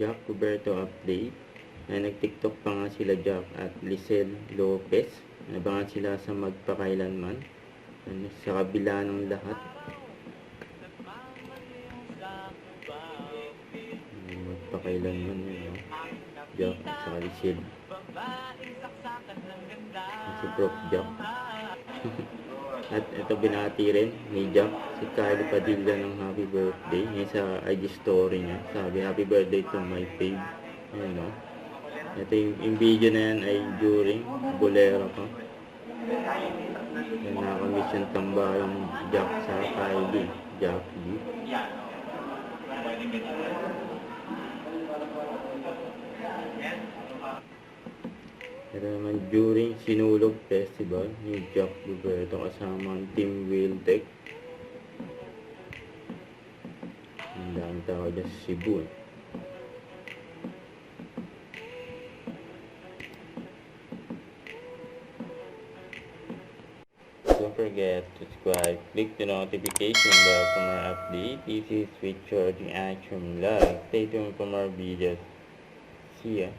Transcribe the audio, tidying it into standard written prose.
Jack Roberto update. Nag-TikTok pa nga sila Jack at Lisel Lopez. Nabangan sila sa magpakailanman. Sa kabila ng lahat. Magpakailanman yun, no? Jack at saka Lisel. Si Prof. Jack. At ito binati rin ni Jack si Kylie Padilla ng happy birthday. Ngayon sa IG story niya, sabi happy birthday to my babe. Ayan, no? Ito yung video na yan ay during bolero ko. Yan, nakakamiss yung tambayang Jack sa Kylie. Jack D. Ito naman during Sinulog Festival, yung Jack Roberto kasama ang Team Wildtech. Ang dami tao dyan sa Cebu. Don't forget to subscribe, click the notification bell for more updates. This is Sweet Charging Action Live. Stay tuned for more videos. See ya.